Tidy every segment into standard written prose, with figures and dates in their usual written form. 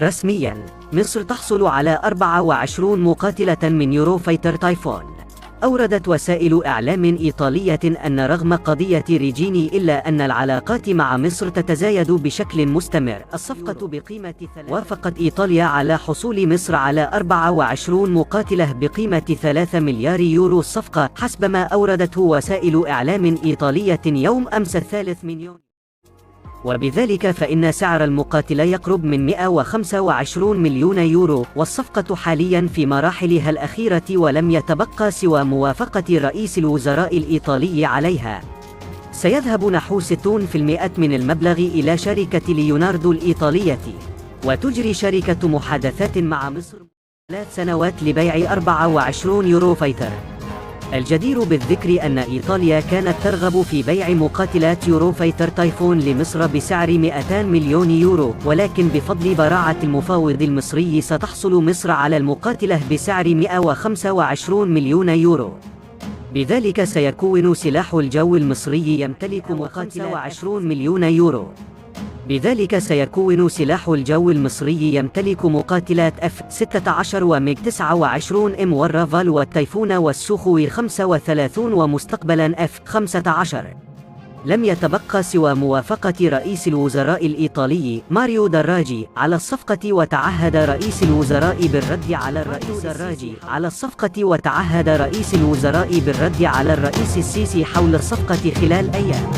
رسمياً، مصر تحصل على 24 مقاتلة من يوروفايتر تايفون. أوردت وسائل إعلام إيطالية أن رغم قضية ريجيني إلا أن العلاقات مع مصر تتزايد بشكل مستمر. الصفقة بقيمة وافقت إيطاليا على حصول مصر على 24 مقاتلة بقيمة 3 مليار يورو. الصفقة حسب ما أوردته وسائل إعلام إيطالية يوم أمس 3 من يونيو، وبذلك فإن سعر المقاتلة يقرب من 125 مليون يورو، والصفقة حاليا في مراحلها الأخيرة ولم يتبقى سوى موافقة رئيس الوزراء الإيطالي عليها. سيذهب نحو 60% من المبلغ إلى شركة ليوناردو الإيطالية، وتجري شركة محادثات مع مصر 3 سنوات لبيع 24 يوروفايتر. الجدير بالذكر أن إيطاليا كانت ترغب في بيع مقاتلات يوروفايتر تايفون لمصر بسعر 200 مليون يورو، ولكن بفضل براعة المفاوض المصري ستحصل مصر على المقاتلة بسعر 125 مليون يورو. بذلك سيكون سلاح الجو المصري يمتلك مقاتلة 20 مليون يورو. بذلك سيكون سلاح الجو المصري يمتلك مقاتلات F-16 وميج 29M والرافال والتيفون والسوخوي 35 ومستقبلا F-15. لم يتبقى سوى موافقة رئيس الوزراء الإيطالي ماريو دراجي على الصفقة، وتعهد رئيس الوزراء بالرد على الرئيس السيسي حول الصفقة خلال أيام.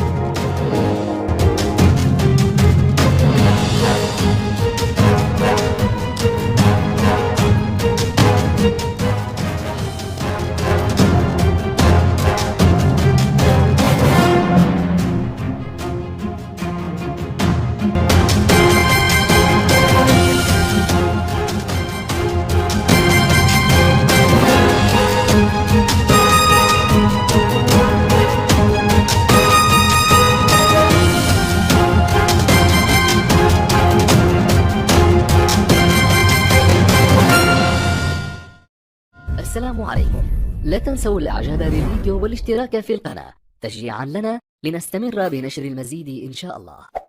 السلام عليكم. لا تنسوا الاعجاب بالفيديو والاشتراك في القناة تشجيعا لنا لنستمر بنشر المزيد إن شاء الله.